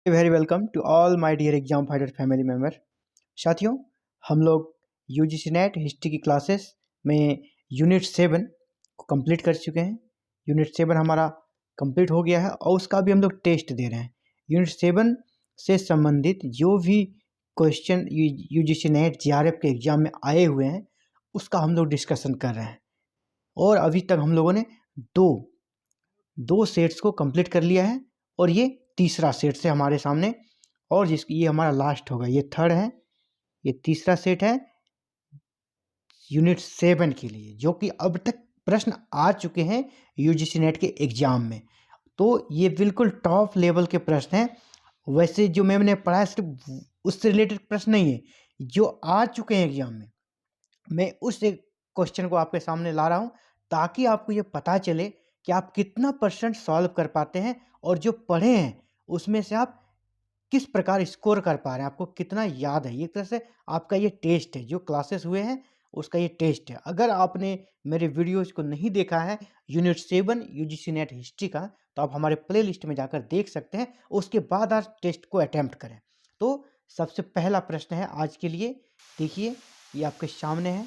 Very welcome to all my dear exam fighter family member. साथियों, हम लोग UGC NET history की classes में यूनिट 7 को कंप्लीट कर चुके हैं। यूनिट 7 हमारा कंप्लीट हो गया है और उसका भी हम लोग टेस्ट दे रहे हैं। यूनिट 7 से संबंधित जो भी क्वेश्चन यूजीसी नेट जीआरएफ के एग्जाम में आए हुए हैं उसका हम लोग डिस्कशन कर रहे हैं। और अभी तक हम लोगों ने दो सेट्स को कंप्लीट कर लिया है और ये तीसरा सेट से हमारे सामने, और ये हमारा लास्ट होगा। ये थर्ड है, ये तीसरा सेट है यूनिट 7 के लिए, जो कि अब तक प्रश्न आ चुके हैं यूजीसी नेट के एग्जाम में। तो ये बिल्कुल टॉप लेवल के प्रश्न हैं। वैसे जो मैंने पढ़ा सिर्फ उससे रिलेटेड प्रश्न नहीं है, जो आ चुके हैं एग्जाम में मैं उस एक क्वेश्चन को आपके सामने ला रहा हूँ, ताकि आपको ये पता चले कि आप कितना परसेंट सॉल्व कर पाते हैं और जो पढ़े हैं उसमें से आप किस प्रकार स्कोर कर पा रहे हैं, आपको कितना याद है। एक तरह से आपका ये टेस्ट है, जो क्लासेस हुए हैं उसका ये टेस्ट है। अगर आपने मेरे वीडियोज को नहीं देखा है यूनिट 7 यूजीसी नेट हिस्ट्री का, तो आप हमारे प्ले लिस्ट में जाकर देख सकते हैं। उसके बाद आप टेस्ट को अटैम्प्ट करें। तो सबसे पहला प्रश्न है आज के लिए, देखिए ये आपके सामने है।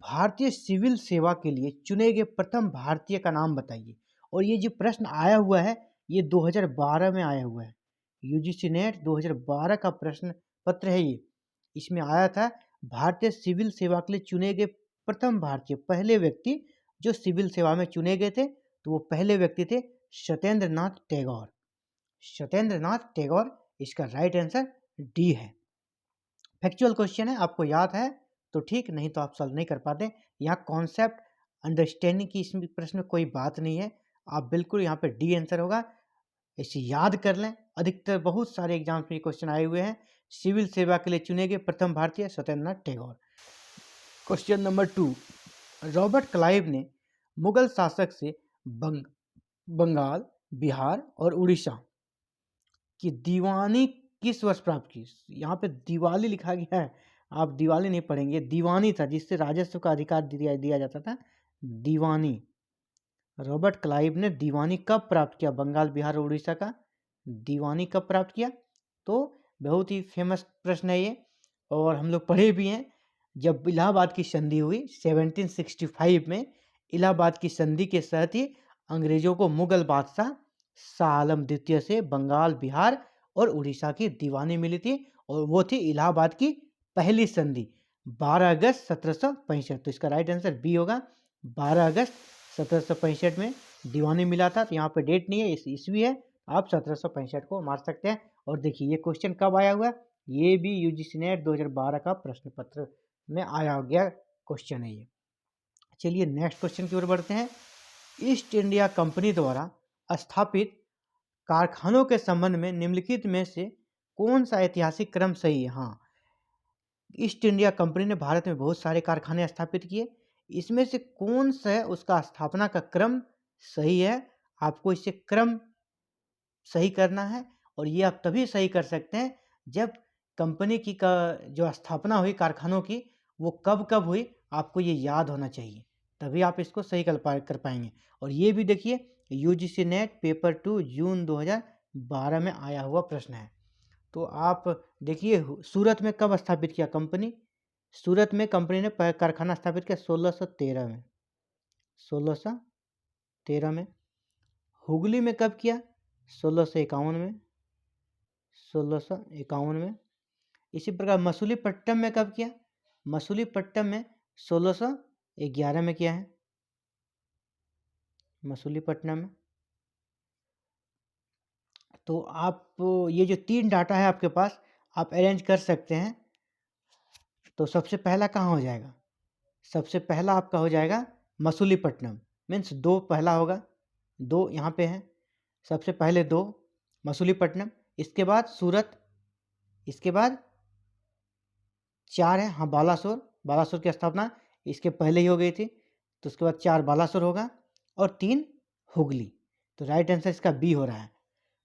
भारतीय सिविल सेवा के लिए चुने गए प्रथम भारतीय का नाम बताइए। और ये जो प्रश्न आया हुआ है ये 2012 में आया हुआ है। यूजीसी नेट 2012 का प्रश्न पत्र है ये। इसमें आया था भारतीय सिविल सेवा के लिए चुने गए प्रथम भारतीय, पहले व्यक्ति जो सिविल सेवा में चुने गए थे, तो वो पहले व्यक्ति थे सत्येंद्र नाथ टैगोर। सत्येंद्र नाथ टैगोर, इसका राइट आंसर डी है। फैक्चुअल क्वेश्चन है, आपको याद है तो ठीक, नहीं तो आप सॉल्व नहीं कर पाते। यहाँ कॉन्सेप्ट अंडरस्टैंडिंग की इसमें प्रश्न में कोई बात नहीं है। आप बिल्कुल यहाँ पे डी आंसर होगा, इसे याद कर लें। अधिकतर बहुत सारे एग्जाम्स में क्वेश्चन आए हुए हैं। सिविल सेवा के लिए चुने गए प्रथम भारतीय Satyendra Nath Tagore. Question number 2, Robert Clive ने मुगल शासक से बंगाल, बिहार और उड़ीसा की दीवानी किस वर्ष प्राप्त की। यहाँ पे दिवाली लिखा गया है, आप दिवाली नहीं पढ़ेंगे, दीवानी था जिससे राजस्व का अधिकार दिया जाता था। दीवानी, रॉबर्ट क्लाइव ने दीवानी कब प्राप्त किया, बंगाल, बिहार और उड़ीसा का दीवानी कब प्राप्त किया। तो बहुत ही फेमस प्रश्न है ये, और हम लोग पढ़े भी हैं। जब इलाहाबाद की संधि हुई 1765 में, इलाहाबाद की संधि के साथ ही अंग्रेजों को मुगल बादशाह शाह आलम द्वितीय से बंगाल, बिहार और उड़ीसा की दीवानी मिली थी, और वो थी इलाहाबाद की पहली संधि 12 अगस्त 1765। तो इसका राइट आंसर बी होगा, 12 अगस्त 1765 में दीवानी मिला था। तो यहाँ पे डेट नहीं है, ईस्वी है, आप 1765 को मार सकते हैं। और देखिए ये क्वेश्चन कब आया हुआ है, ये भी यूजीसी नेट 2012 का प्रश्न पत्र में आया गया क्वेश्चन है ये। चलिए नेक्स्ट क्वेश्चन की ओर बढ़ते हैं। ईस्ट इंडिया कंपनी द्वारा स्थापित कारखानों के संबंध में निम्नलिखित में से कौन सा ऐतिहासिक क्रम सही है। हाँ, ईस्ट इंडिया कंपनी ने भारत में बहुत सारे कारखाने स्थापित किए, इसमें से कौन सा उसका स्थापना का क्रम सही है। आपको इसे क्रम सही करना है, और ये आप तभी सही कर सकते हैं जब कंपनी की का जो स्थापना हुई कारखानों की, वो कब कब हुई, आपको ये याद होना चाहिए, तभी आप इसको सही कर पाएंगे। और ये भी देखिए यूजीसी नेट पेपर 2 जून 2012 में आया हुआ प्रश्न है। तो आप देखिए सूरत में कब स्थापित किया कंपनी, सूरत में कंपनी ने कारखाना स्थापित किया 1613 में, 1613 में। हुगली में कब किया, 1651 में, 1651 में। इसी प्रकार मसूलीपट्टनम में कब किया, मसूलीपट्टनम में 1611 में किया है, मसूलीपट्टनम में। तो आप ये जो 3 डाटा है आपके पास, आप अरेंज कर सकते हैं। तो सबसे पहला कहाँ हो जाएगा, सबसे पहला आपका हो जाएगा मसूलीपट्टनम, मीन्स 2 पहला होगा, 2 यहाँ पे है, सबसे पहले 2 मसूलीपट्टनम, इसके बाद सूरत, इसके बाद 4 है, हाँ बालासोर, बालासोर की स्थापना इसके पहले ही हो गई थी, तो उसके बाद 4 बालासोर होगा, और 3 हुगली। तो राइट आंसर इसका बी हो रहा है।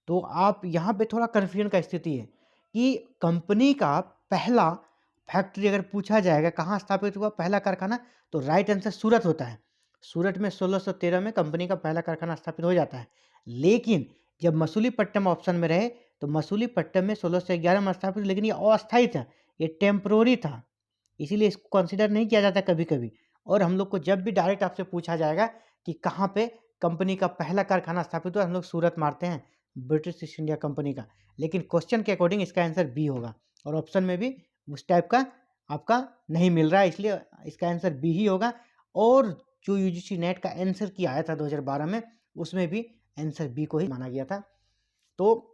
तो आप यहाँ पे थोड़ा कन्फ्यूजन का स्थिति है कि कंपनी का पहला फैक्ट्री अगर पूछा जाएगा कहाँ स्थापित हुआ पहला कारखाना, तो राइट आंसर सूरत होता है। सूरत में 1613 में कंपनी का पहला कारखाना स्थापित हो जाता है। लेकिन जब मसूलीपट्टनम ऑप्शन में रहे तो मसूलीपट्टनम में 1611 में स्थापित, लेकिन ये अस्थायी था, ये टेम्परोरी था, इसीलिए इसको कंसिडर नहीं किया जाता कभी कभी। और हम लोग को जब भी डायरेक्ट आपसे पूछा जाएगा कि कहाँ पे कंपनी का पहला कारखाना स्थापित हुआ, हम लोग सूरत मारते हैं, ब्रिटिश ईस्ट इंडिया कंपनी का। लेकिन क्वेश्चन के अकॉर्डिंग इसका आंसर बी होगा, और ऑप्शन में भी उस टाइप का आपका नहीं मिल रहा है, इसलिए इसका आंसर बी ही होगा। और जो यूजीसी नेट का आंसर की आया था 2012 में, उसमें भी आंसर बी को ही माना गया था। तो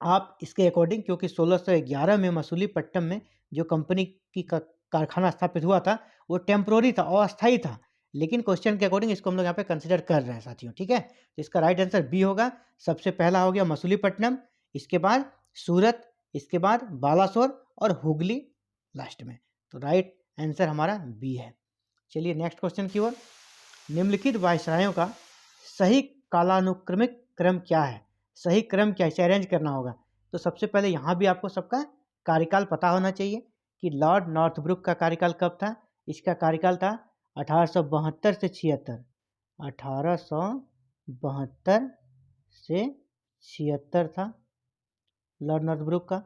आप इसके अकॉर्डिंग, क्योंकि 1611 में मसूलीपट्टनम में जो कंपनी की कारखाना स्थापित हुआ था वो टेम्प्रोरी था, अस्थायी था, लेकिन क्वेश्चन के अकॉर्डिंग इसको हम लोग यहाँ पे कंसिडर कर रहे हैं साथियों, ठीक है। तो इसका राइट आंसर बी होगा। सबसे पहला हो गया मसूलीपट्टनम, इसके बाद सूरत, इसके बाद बालासोर और हुगली लास्ट में। तो राइट आंसर हमारा बी है। चलिए नेक्स्ट क्वेश्चन की ओर। निम्नलिखित वायसरायों का सही कालानुक्रमिक क्रम क्या है? सही क्रम क्या है, इसे अरेंज करना होगा। तो सबसे पहले यहाँ भी आपको सबका कार्यकाल पता होना चाहिए कि लॉर्ड नॉर्थब्रुक का कार्यकाल कब था। इसका कार्यकाल था 1872 से 76, 1872 से 76 था लॉर्ड नॉर्थब्रुक का।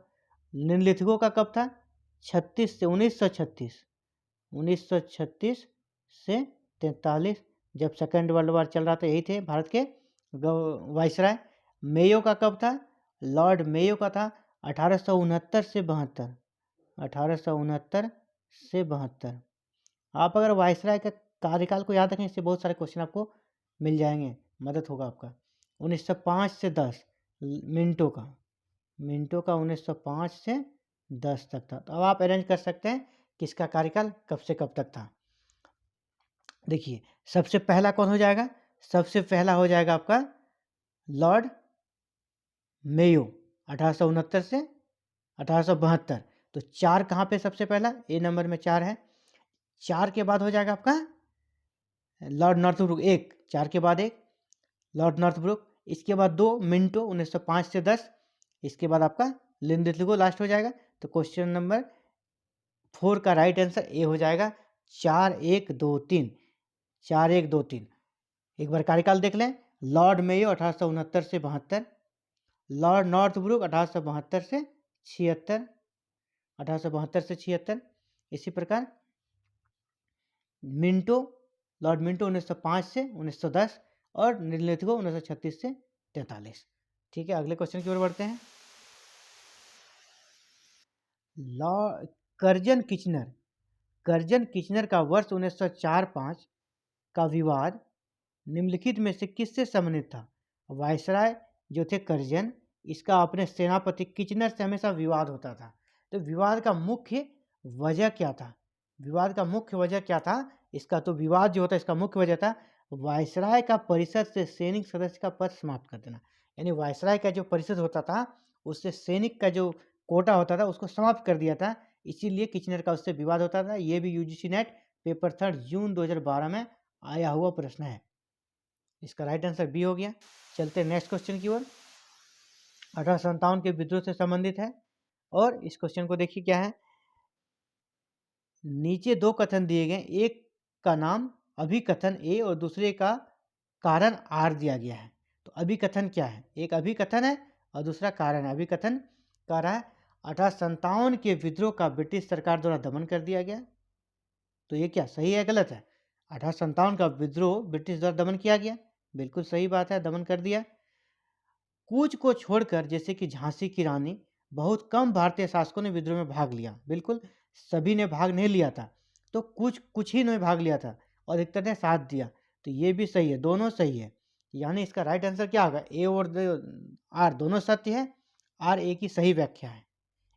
लिनलिथगो का कब था? 36 से 1936, 1936 से 43, जब सेकेंड वर्ल्ड वॉर चल रहा था, यही थे भारत के वायसराय। मेयो का कब था? लॉर्ड मेयो का था 1869 से 72, 1869 से 72। आप अगर वायसराय का कार्यकाल को याद रखें, इससे बहुत सारे क्वेश्चन आपको मिल जाएंगे, मदद होगा आपका। 1905 से 10 मिनटों का, मिनटों का 1905 से 10 तक था। तो अब आप अरेंज कर सकते हैं कि इसका कार्यकाल कब से कब तक था। देखिए सबसे पहला कौन हो जाएगा? सबसे पहला हो जाएगा आपका लॉर्ड मेयो, 1869 से 1872। तो 4 कहाँ पे सबसे पहला? ए नंबर में 4 है। 4 के बाद हो जाएगा आपका लॉर्ड नॉर्थब्रुक, 1, 4 के बाद 1 लॉर्ड नॉर्थब्रुक, इसके बाद 2 मिंटो 1905 से 10, इसके बाद आपका लिनलिथगो लास्ट हो जाएगा। तो क्वेश्चन नंबर 4 का राइट आंसर ए हो जाएगा, 4 1 2 3, 4 1 2 3। एक बार कार्यकाल देख लें। लॉर्ड मेयो 1869 से 72, लॉर्ड नॉर्थब्रुक 1872 से 76, 1872 से 76। इसी प्रकार मिंटो, लॉर्ड मिंटो 1905 से 1910 और लिनलिथगो 1936 से 43। ठीक है, अगले क्वेश्चन की ओर बढ़ते हैं। कर्जन किचनर, कर्जन किचनर का वर्ष 1904-5 का विवाद निम्नलिखित में से किससे संबंधित था? वायसराय जो थे कर्जन, इसका अपने सेनापति किचनर से हमेशा विवाद होता था। तो विवाद का मुख्य वजह क्या था? विवाद का मुख्य वजह क्या था? इसका तो विवाद जो होता है, इसका मुख्य वजह था वायसराय का परिषद से सैनिक सदस्य का पद समाप्त कर देना। यानी वायसराय का जो परिषद होता था, उससे सैनिक का जो कोटा होता था उसको समाप्त कर दिया था, इसीलिए किचनर का उससे विवाद होता था। ये भी यूजीसी नेट पेपर 3 जून 2012 में आया हुआ प्रश्न है। इसका राइट आंसर बी हो गया। चलते हैं नेक्स्ट क्वेश्चन की ओर। 1857 के विद्रोह से संबंधित है, और इस क्वेश्चन को देखिए क्या है। नीचे 2 कथन दिए गए, एक का नाम अभिकथन ए और दूसरे का कारण आर दिया गया है। तो अभिकथन क्या है? एक अभिकथन है और दूसरा कारण है। अभिकथन कह रहा है 1857 के विद्रोह का ब्रिटिश सरकार द्वारा दमन कर दिया गया। तो ये क्या सही है गलत है? 1857 का विद्रोह ब्रिटिश द्वारा दमन किया गया, बिल्कुल सही बात है, दमन कर दिया। कूच को छोड़कर, जैसे कि झांसी की रानी, बहुत कम भारतीय शासकों ने विद्रोह में भाग लिया। बिल्कुल सभी ने भाग नहीं लिया था, तो कुछ ही ने भाग लिया था और अधिकतर ने साथ दिया। तो ये भी सही है, दोनों सही है। यानी इसका राइट आंसर क्या होगा? ए और आर दोनों सत्य है, आर ए की सही व्याख्या है।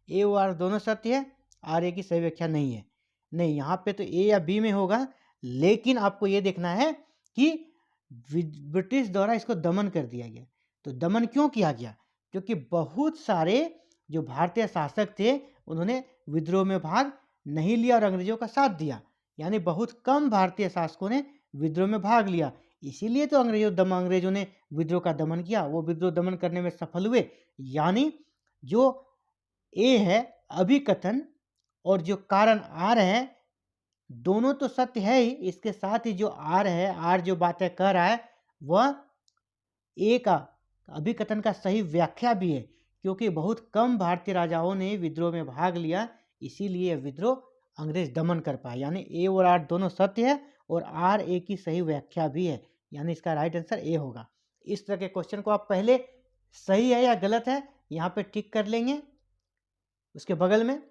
ए और आर दोनों सत्य है, आर ए की सही व्याख्या नहीं है। नहीं, यहाँ पे तो ए या बी में होगा, लेकिन आपको ये देखना है कि ब्रिटिश द्वारा इसको दमन कर दिया गया। तो दमन क्यों किया गया? क्योंकि बहुत सारे जो भारतीय शासक थे उन्होंने विद्रोह में भाग नहीं लिया और अंग्रेजों का साथ दिया। यानी बहुत कम भारतीय शासकों ने विद्रोह में भाग लिया, इसीलिए तो अंग्रेजों ने विद्रोह का दमन किया। वो विद्रोह दमन करने में सफल हुए। यानी जो ए है अभिकथन और जो कारण आर है, दोनों तो सत्य है ही, इसके साथ ही जो आर है, आर जो बातें कह रहा है वह ए का अभिकथन का सही व्याख्या भी है। क्योंकि बहुत कम भारतीय राजाओं ने विद्रोह में भाग लिया, इसीलिए यह विद्रोह अंग्रेज दमन कर पाए। यानी ए और आर दोनों सत्य है और आर ए की सही व्याख्या भी है, यानी इसका राइट आंसर ए होगा। इस तरह के क्वेश्चन को आप पहले सही है या गलत है यहाँ पे टिक कर लेंगे उसके बगल में,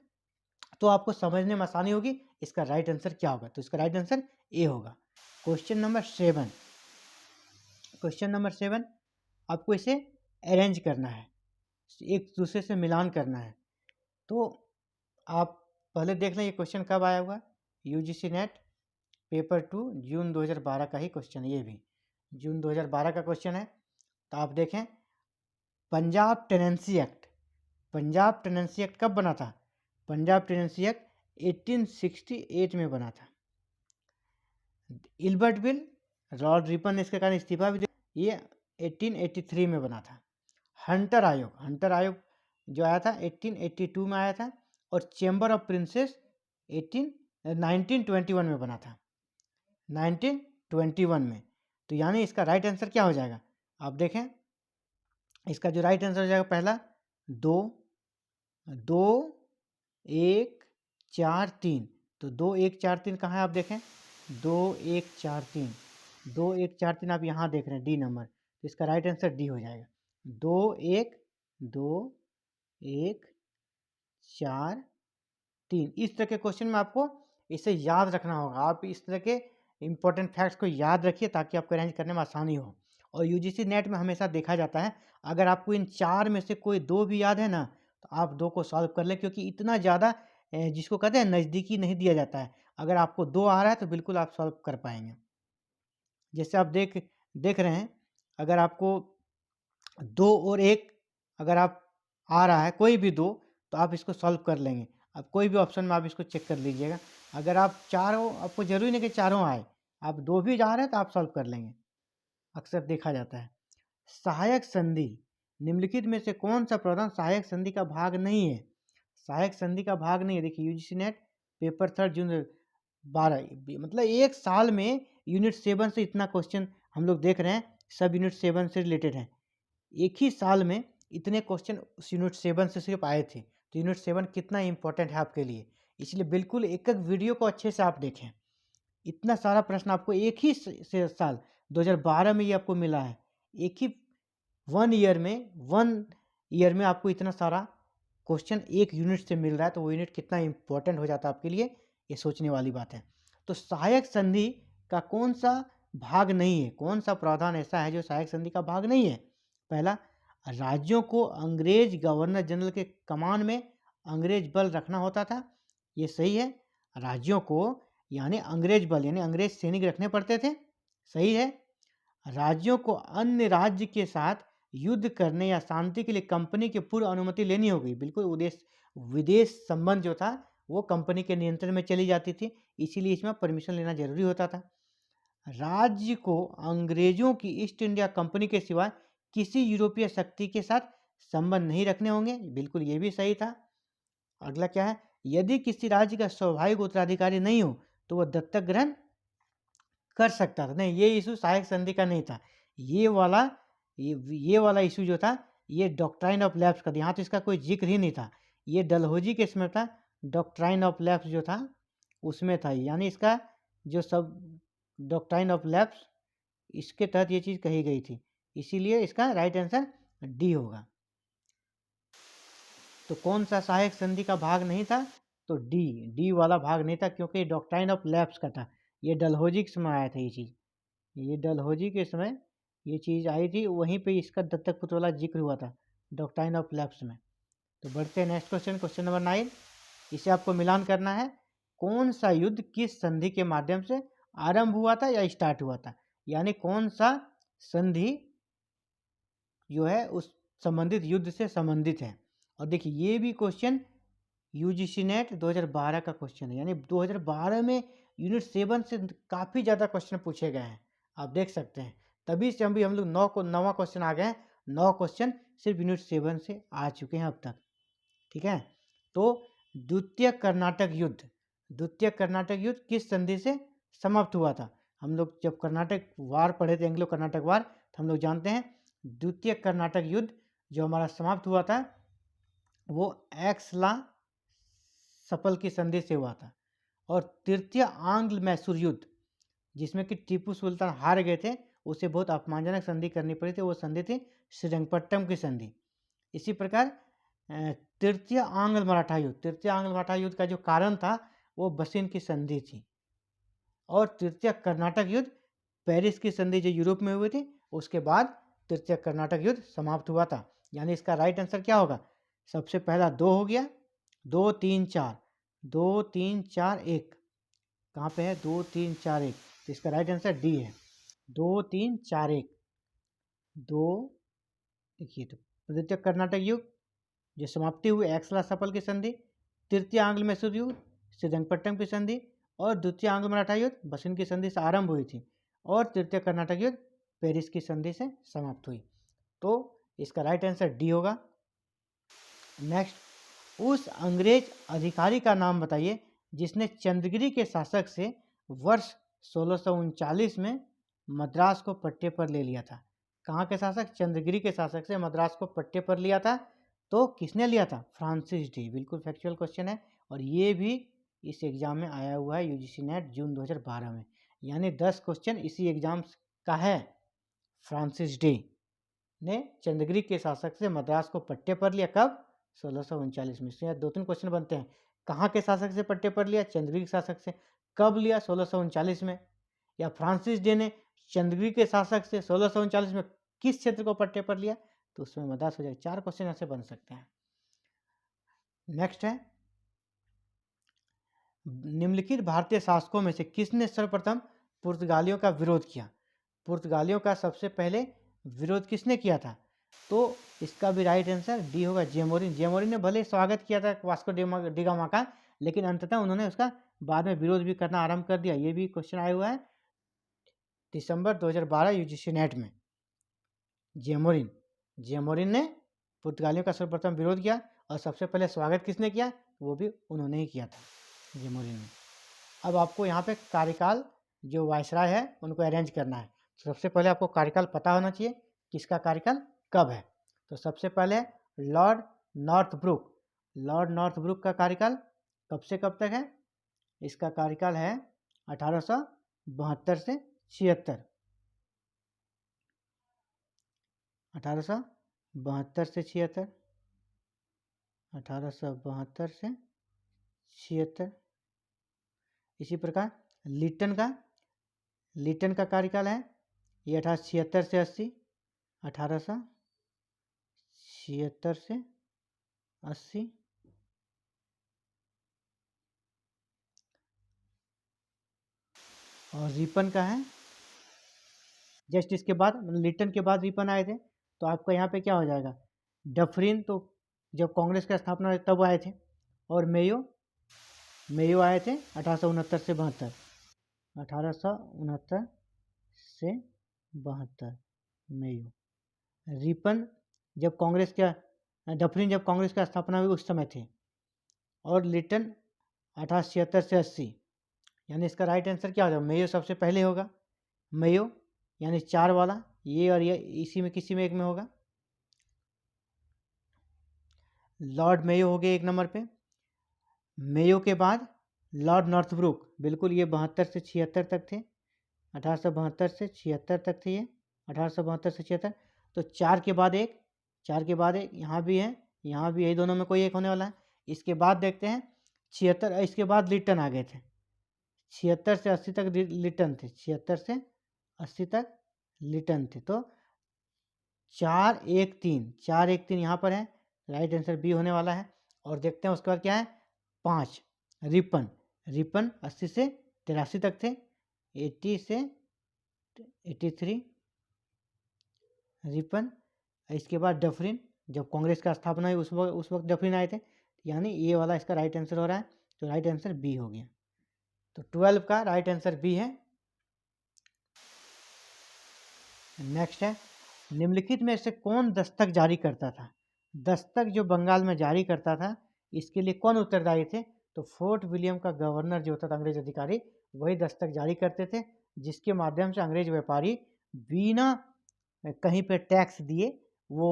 तो आपको समझने में आसानी होगी इसका राइट आंसर क्या होगा। तो इसका राइट आंसर ए होगा। क्वेश्चन नंबर 7, क्वेश्चन नंबर 7 आपको इसे अरेंज करना है, एक दूसरे से मिलान करना है। तो आप पहले देख लें ये क्वेश्चन कब आया हुआ, यूजीसी नेट पेपर 2 जून 2012 का ही क्वेश्चन, ये भी जून 2012 का क्वेश्चन है। तो आप देखें Punjab tenancy act, Punjab tenancy act कब बना था? पंजाब टेनेंसी एक्ट 1868 में बना था। इल्बर्ट बिल, लॉर्ड रिपन ने इसके कारण इस्तीफा भी दिया, ये 1883 में बना था। हंटर आयोग, हंटर आयोग जो आया था 1882 में आया था। और चैम्बर ऑफ प्रिंसेस 1921 में बना था, 1921 में। तो यानी इसका राइट आंसर क्या हो जाएगा, आप देखें इसका जो राइट आंसर हो जाएगा पहला 2 2 1 4 3। तो 2 1 4 3 कहाँ है आप देखें, 2 1 4 3, 2 1 4 3 आप यहाँ देख रहे हैं डी नंबर, तो इसका राइट आंसर डी हो जाएगा। 2 1 2 1 4 3। इस तरह के क्वेश्चन में आपको इसे याद रखना होगा। आप इस तरह के इंपॉर्टेंट फैक्ट्स को याद रखिए ताकि आपको अरेंज करने में आसानी हो। और यूजीसी नेट में हमेशा देखा जाता है अगर आपको इन 4 में से कोई 2 भी याद है ना, तो आप 2 को सॉल्व कर लें, क्योंकि इतना ज़्यादा जिसको कहते हैं नज़दीकी नहीं दिया जाता है। अगर आपको 2 आ रहा है तो बिल्कुल आप सॉल्व कर पाएंगे। जैसे आप देख रहे हैं, अगर आपको 2 और 1 अगर आप आ रहा है कोई भी 2, तो आप इसको सॉल्व कर लेंगे। अब कोई भी ऑप्शन में आप इसको चेक कर लीजिएगा। अगर आप चारों, आपको जरूरी नहीं कि चारों आए, आप 2 भी जा रहे हैं तो आप सॉल्व कर लेंगे, अक्सर देखा जाता है। सहायक संधि, निम्नलिखित में से कौन सा प्रावधान सहायक संधि का भाग नहीं है? सहायक संधि का भाग नहीं है। देखिए यूजीसी नेट पेपर 3 जून 12, मतलब एक साल में यूनिट 7 से इतना क्वेश्चन हम लोग देख रहे हैं, सब यूनिट 7 से रिलेटेड हैं। एक ही साल में इतने क्वेश्चन उस यूनिट 7 से सिर्फ आए थे। तो यूनिट 7 कितना इंपॉर्टेंट है आपके लिए, इसलिए बिल्कुल एक एक वीडियो को अच्छे से आप देखें। इतना सारा प्रश्न आपको एक ही साल 2012 में ये आपको मिला है, एक ही 1 ईयर में आपको इतना सारा क्वेश्चन एक यूनिट से मिल रहा है, तो वो यूनिट कितना इंपॉर्टेंट हो जाता है आपके लिए, ये सोचने वाली बात है। तो सहायक संधि का कौन सा भाग नहीं है, कौन सा प्रावधान ऐसा है जो सहायक संधि का भाग नहीं है? पहला, राज्यों को अंग्रेज गवर्नर जनरल के कमान में अंग्रेज बल रखना होता था, ये सही है। राज्यों को यानी अंग्रेज बल यानी अंग्रेज सैनिक रखने पड़ते थे, सही है। राज्यों को अन्य राज्य के साथ युद्ध करने या शांति के लिए कंपनी की पूर्व अनुमति लेनी होगी, बिल्कुल विदेश संबंध जो था वो कंपनी के नियंत्रण में चली जाती थी, इसीलिए इसमें परमिशन लेना जरूरी होता था। राज्य को अंग्रेजों की ईस्ट इंडिया कंपनी के सिवा किसी यूरोपीय शक्ति के साथ संबंध नहीं रखने होंगे, बिल्कुल ये भी सही था। अगला क्या है, यदि किसी राज्य का स्वाभाविक उत्तराधिकारी नहीं हो तो वह दत्तक ग्रहण कर सकता था। नहीं, ये इशू सहायक संधि का नहीं था। ये वाला इशू जो था ये डॉक्ट्राइन ऑफ लैप्स का था, यहाँ तो इसका कोई जिक्र ही नहीं था। ये डलहौजी के इसमें था, डॉक्ट्राइन ऑफ लैप्स जो था उसमें था, यानी इसका जो सब डॉक्ट्राइन ऑफ लैप्स इसके तहत ये चीज़ कही गई थी, इसीलिए इसका राइट आंसर डी होगा। तो कौन सा सहायक संधि का भाग नहीं था? तो डी वाला भाग नहीं था, क्योंकि डॉक्ट्राइन ऑफ लैप्स का था। ये डलहौजी के समय आया था, ये डलहौजी के समय ये चीज़ आई थी, वहीं पे इसका दत्तक पुत्र वाला जिक्र हुआ था डॉक्ट्राइन ऑफ लैप्स में। तो बढ़ते हैं नेक्स्ट क्वेश्चन, क्वेश्चन नंबर 9। इसे आपको मिलान करना है, कौन सा युद्ध किस संधि के माध्यम से आरंभ हुआ था या स्टार्ट हुआ था, यानी कौन सा संधि जो है उस संबंधित युद्ध से संबंधित है। और देखिए ये भी क्वेश्चन यूजीसी नेट 2012 का क्वेश्चन है, यानी 2012 में यूनिट 7 से काफ़ी ज़्यादा क्वेश्चन पूछे गए हैं, आप देख सकते हैं। तभी से हम लोग 9वां क्वेश्चन आ गए हैं, 9 क्वेश्चन सिर्फ यूनिट 7 से आ चुके हैं अब तक, ठीक है। तो द्वितीय कर्नाटक युद्ध किस संधि से समाप्त हुआ था? हम लोग जब कर्नाटक वार पढ़े थे, एंग्लो कर्नाटक वार, तो हम लोग जानते हैं द्वितीय कर्नाटक युद्ध जो हमारा समाप्त हुआ था वो एक्सला सफल की संधि से हुआ था। और तृतीय आंग्ल मैसूर युद्ध, जिसमें कि टीपू सुल्तान हार गए थे, उसे बहुत अपमानजनक संधि करनी पड़ी थी, वो संधि थी श्रीरंगपट्टम की संधि। इसी प्रकार तृतीय आंग्ल मराठा युद्ध, तृतीय आंग्ल मराठा युद्ध का जो कारण था वो बसिन की संधि थी। और तृतीय कर्नाटक युद्ध पेरिस की संधि जो यूरोप में हुई थी, उसके बाद तृतीय कर्नाटक युद्ध समाप्त हुआ था। यानी इसका राइट आंसर क्या होगा? सबसे पहला 2 हो गया, 2 3 4, 2 3 4 1, कहाँ पे है? 2 3 4 1, तो इसका राइट आंसर डी है। 2 3 4 1, 2, देखिए तो तृतीय कर्नाटक युद्ध जो समाप्ति हुई एक्सला सफल की संधि, तृतीय आंग्ल मैसूर युद्ध श्रीरंगपट्टम की संधि, और द्वितीय आंग्ल मराठा युद्ध बसिन की संधि से आरंभ हुई थी, और तृतीय कर्नाटक युद्ध पेरिस की संधि से समाप्त हुई। तो इसका राइट आंसर डी होगा। नेक्स्ट, उस अंग्रेज अधिकारी का नाम बताइए जिसने चंद्रगिरी के शासक से वर्ष 1639 में मद्रास को पट्टे पर ले लिया था। कहाँ के शासक? चंद्रगिरी के शासक से मद्रास को पट्टे पर लिया था। तो किसने लिया था? Francis de. बिल्कुल फैक्चुअल क्वेश्चन है, और ये भी इस एग्जाम में आया हुआ है, यूजीसी नेट जून 2012 में। यानी 10 क्वेश्चन इसी एग्जाम का है। फ्रांसिस डे ने चंद्रगिरी के शासक से मद्रास को पट्टे पर लिया, कब? 1639 में। इसमें 2-3 क्वेश्चन बनते हैं। कहाँ के शासक से पट्टे पर लिया? चंद्रगिरी के शासक से। कब लिया? 1639 में। या फ्रांसिस डे ने चंद्रगिरी के शासक से 1639 में किस क्षेत्र को पट्टे पर लिया? तो उसमें मद्रास हो जाएगा। 4 क्वेश्चन ऐसे बन सकते हैं। नेक्स्ट है, निम्नलिखित भारतीय शासकों में से किसने सर्वप्रथम पुर्तगालियों का विरोध किया? पुर्तगालियों का सबसे पहले विरोध किसने किया था? तो इसका भी राइट आंसर डी होगा, जेमोरिन। जेमोरिन ने भले स्वागत किया था वास्को डी गामा का, लेकिन अंततः उन्होंने उसका बाद में विरोध भी करना आरंभ कर दिया। ये भी क्वेश्चन आया हुआ है दिसंबर 2012 यूजीसी नेट में। जेमोरिन ने पुर्तगालियों का सर्वप्रथम विरोध किया, और सबसे पहले स्वागत किसने किया? वो भी उन्होंने ही किया था, जेमोरिन ने। अब आपको यहाँ पे कार्यकाल जो वायसराय है उनको अरेंज करना है। तो सबसे पहले आपको कार्यकाल पता होना चाहिए, किसका कार्यकाल कब है। तो सबसे पहले लॉर्ड नॉर्थब्रुक। लॉर्ड नॉर्थब्रुक का कार्यकाल कब से कब तक है? इसका कार्यकाल है 1872 से 76। 1872 से 76, 1872 से 76। इसी प्रकार लिटन का कार्यकाल है ये 1876 से 80, 1876 से 80। और रिपन का है जस्ट इसके बाद, लिटन के बाद रिपन आए थे। तो आपका यहाँ पे क्या हो जाएगा? डफरिन तो जब कांग्रेस का स्थापना हुई तब आए थे, और मेयो आए थे 1869 से 72, 1869 से 72 मेयो। रिपन जब कांग्रेस का, डफरिन जब कांग्रेस का स्थापना हुई उस समय थे, और लिटन 1876 से 80। यानी इसका राइट आंसर क्या हो जाएगा? मेयो सबसे पहले होगा, मेयो यानी 4 वाला, ये और ये इसी में किसी में एक में होगा। लॉर्ड मेयो हो गए 1 नंबर पे। मेयो के बाद लॉर्ड नॉर्थब्रुक, बिल्कुल ये 72 से 76 तक थे, 1872 से 76 तक थे ये, 1872 से 76। तो 4 के बाद एक, 4 के बाद एक यहाँ भी है, यहाँ भी है, दोनों में कोई एक होने वाला है। इसके बाद देखते हैं 76, इसके बाद लिटन आ गए थे, 76 से 80 तक लिटन थे, 76 से 80 तक लिटन थे। तो 4 1 3, 4 1 3 यहाँ पर है, राइट आंसर बी होने वाला है। और देखते हैं उसके बाद क्या है, 5 रिपन। रिपन 80 से 83 तक थे, 80 से 83 रिपन। इसके बाद डफरिन, जब कांग्रेस का स्थापना हुई उस वक्त डफरिन आए थे, यानी ये वाला इसका राइट आंसर हो रहा है। तो राइट आंसर बी हो गया। तो 12 का राइट आंसर बी है। नेक्स्ट है, निम्नलिखित में से कौन दस्तक जारी करता था? दस्तक जो बंगाल में जारी करता था, इसके लिए कौन उत्तरदायी थे? तो फोर्ट विलियम का गवर्नर जो होता था, अंग्रेज अधिकारी, वही दस्तक जारी करते थे, जिसके माध्यम से अंग्रेज व्यापारी बिना कहीं पे टैक्स दिए वो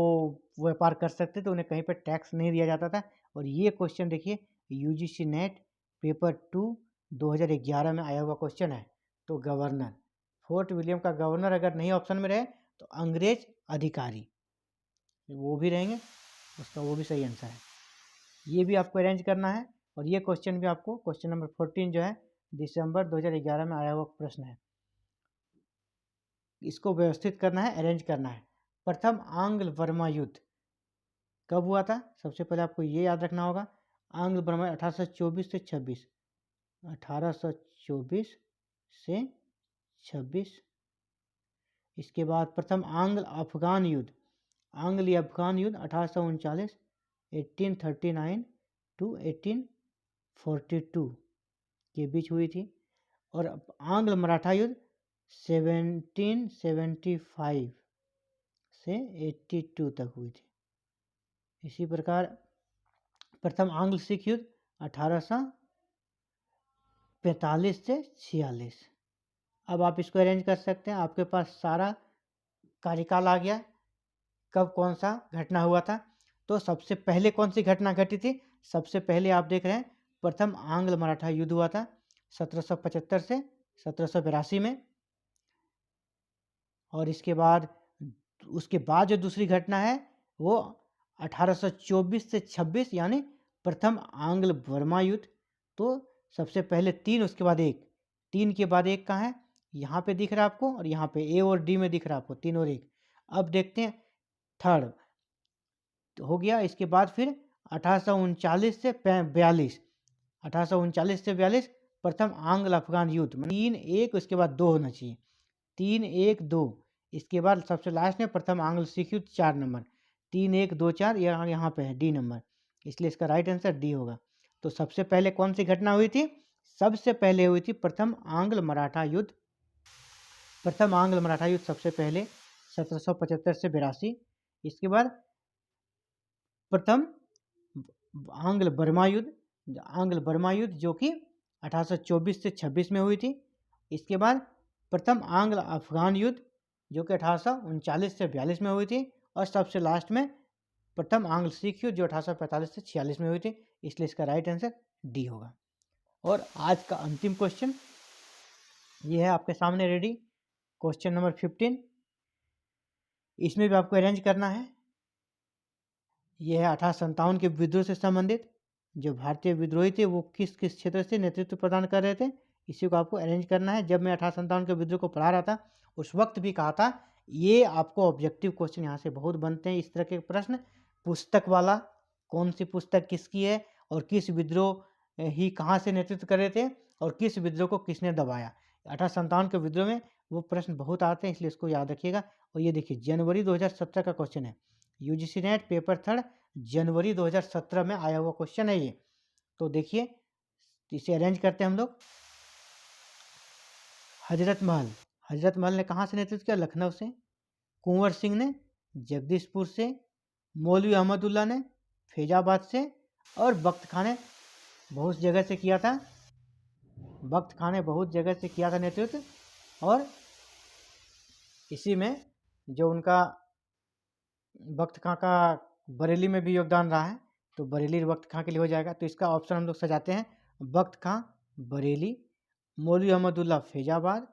व्यापार कर सकते थे, उन्हें कहीं पर टैक्स नहीं दिया जाता था। और ये क्वेश्चन देखिए यूजीसी नेट पेपर 2 2011 में आया हुआ क्वेश्चन है। तो गवर्नर, फोर्ट विलियम का गवर्नर अगर नहीं ऑप्शन में रहे तो अंग्रेज अधिकारी वो भी रहेंगे, उसका वो भी सही आंसर है। ये भी आपको अरेंज करना है। और ये क्वेश्चन भी आपको, क्वेश्चन नंबर 14 जो है दिसंबर 2011 में आया हुआ प्रश्न है, इसको व्यवस्थित करना है, अरेंज करना है। प्रथम आंग्ल बर्मा युद्ध कब हुआ था? सबसे पहले आपको ये याद रखना होगा, आंग्ल बर्मा 1824 से 26, 1824 से 26। इसके बाद प्रथम आंग्ल अफगान युद्ध, आंग्ल अफगान युद्ध 1839, 1839 टू 1842 के बीच हुई थी। और आंग्ल मराठा युद्ध 1775 से 82 तक हुई थी। इसी प्रकार प्रथम आंग्ल सिख युद्ध 1845 से 46। अब आप इसको अरेंज कर सकते हैं, आपके पास सारा कार्यकाल आ गया, कब कौन सा घटना हुआ था। तो सबसे पहले कौन सी घटना घटी थी? सबसे पहले आप देख रहे हैं प्रथम आंग्ल मराठा युद्ध हुआ था 1775 से 1782 में। और इसके बाद उसके बाद जो दूसरी घटना है वो 1824 से 26 यानी प्रथम आंग्ल बर्मा युद्ध। तो सबसे पहले 3, उसके बाद 1, 3 के बाद 1 कहाँ है? यहाँ पे दिख रहा है आपको, और यहाँ पे ए और डी में दिख रहा है आपको 3 और 1। अब देखते हैं थर्ड हो गया। इसके बाद फिर 1839 से 42, 1839 से 42 प्रथम आंग्ल अफगान युद्ध, 3, 1, उसके बाद 2 होना चाहिए, 3, 1, 2। इसके बाद सबसे लास्ट में प्रथम आंग्ल सिख युद्ध 4 नंबर, 3, 1, 2, 4, यहाँ पे है डी नंबर, इसलिए इसका राइट आंसर डी होगा। तो सबसे पहले कौन सी घटना हुई थी? सबसे पहले हुई थी प्रथम आंग्ल मराठा युद्ध। प्रथम आंग्ल मराठा युद्ध सबसे पहले 1775 से 82। इसके बाद प्रथम आंग्ल बर्मा युद्ध, आंग्ल बर्मा युद्ध जो कि 1824 से 26 में हुई थी। इसके बाद प्रथम आंग्ल अफगान युद्ध जो कि 1839 से 42 में हुई थी। और सबसे लास्ट में प्रथम आंग्ल सिख युद्ध जो 1845 से 46 में हुई थी, इसलिए इसका राइट आंसर डी होगा। और आज का अंतिम क्वेश्चन ये है आपके सामने रेडी, क्वेश्चन नंबर 15। इसमें भी आपको अरेंज करना है। यह है 1857 के विद्रोह से संबंधित, जो भारतीय विद्रोही थे वो किस किस क्षेत्र से नेतृत्व प्रदान कर रहे थे, इसी को आपको अरेंज करना है। जब मैं 1857 के विद्रोह को पढ़ा रहा था उस वक्त भी कहा था ये आपको ऑब्जेक्टिव क्वेश्चन यहाँ से बहुत बनते हैं, इस तरह के प्रश्न। पुस्तक वाला, कौन सी पुस्तक किसकी है और किस विद्रोह ही कहाँ से नेतृत्व कर रहे थे और किस विद्रोह को किसने दबाया, 1857 के विद्रोह में वो प्रश्न बहुत आते हैं, इसलिए इसको याद रखिएगा। और ये देखिए जनवरी 2017 का क्वेश्चन है, यूजीसी नेट पेपर 3 जनवरी 2017 में आया हुआ क्वेश्चन है ये। तो देखिए इसे अरेंज करते हैं हम लोग। हजरत महल ने कहाँ से नेतृत्व किया? लखनऊ से। कुंवर सिंह ने जगदीशपुर से। मौलवी अहमदुल्ला ने फैजाबाद से। और बख्त खां ने बहुत जगह से किया था, बख्त खां ने बहुत जगह से किया था नेतृत्व। और इसी में जो उनका बख्त खां का बरेली में भी योगदान रहा है, तो बरेली बख्त खां के लिए हो जाएगा। तो इसका ऑप्शन हम लोग सजाते हैं, बख्त खां बरेली, मौलवी अहमदुल्ला फैजाबाद,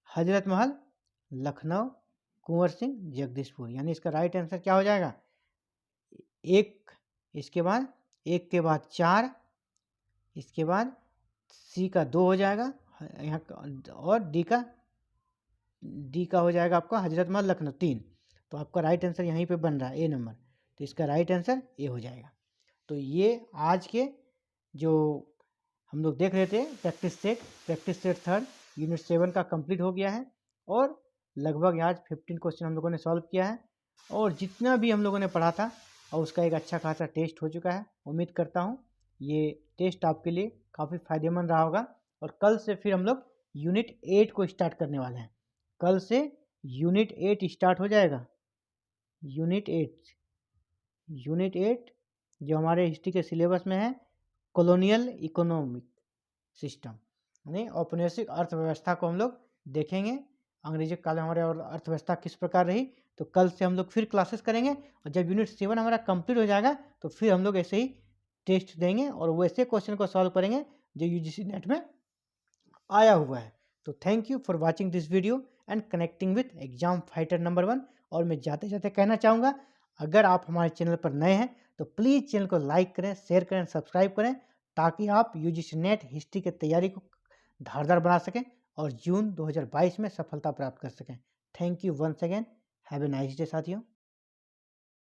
हजरत महल लखनऊ, कुंवर सिंह जगदीशपुर। यानी इसका राइट आंसर क्या हो जाएगा? 1, इसके बाद 1 के बाद 4, इसके बाद सी का 2 हो जाएगा यहाँ, और डी का हो जाएगा आपका हजरत महल लखनऊ 3। तो आपका राइट आंसर यहीं पे बन रहा है ए नंबर, तो इसका राइट आंसर ए हो जाएगा। तो ये आज के जो हम लोग देख रहे थे प्रैक्टिस सेट थर्ड यूनिट 7 का कंप्लीट हो गया है। और लगभग आज 15 क्वेश्चन हम लोगों ने सॉल्व किया है, और जितना भी हम लोगों ने पढ़ा था और उसका एक अच्छा खासा टेस्ट हो चुका है। उम्मीद करता हूँ ये टेस्ट आपके लिए काफ़ी फायदेमंद रहा होगा। और कल से फिर हम लोग यूनिट 8 को स्टार्ट करने वाले हैं। कल से यूनिट 8 स्टार्ट हो जाएगा। यूनिट 8 जो हमारे हिस्ट्री के सिलेबस में है, कॉलोनियल इकोनॉमिक सिस्टम यानी औपनिवेशिक अर्थव्यवस्था को हम लोग देखेंगे। अंग्रेजी काल में हमारे और अर्थव्यवस्था किस प्रकार रही। तो कल से हम लोग फिर क्लासेस करेंगे और जब यूनिट 7 हमारा कंप्लीट हो जाएगा तो फिर हम लोग ऐसे ही टेस्ट देंगे और वैसे क्वेश्चन को सॉल्व करेंगे जो यूजीसी नेट में आया हुआ है। तो thank you for watching this video and connecting with exam fighter number 1। और मैं जाते जाते कहना चाहूँगा, अगर आप हमारे चैनल पर नए हैं तो प्लीज़ चैनल को लाइक करें, शेयर करें, सब्सक्राइब करें, ताकि आप यूजीसी नेट हिस्ट्री की तैयारी को धारदार बना सकें और जून 2022 में सफलता प्राप्त कर सकें। Thank you once again. Have a nice day साथियों।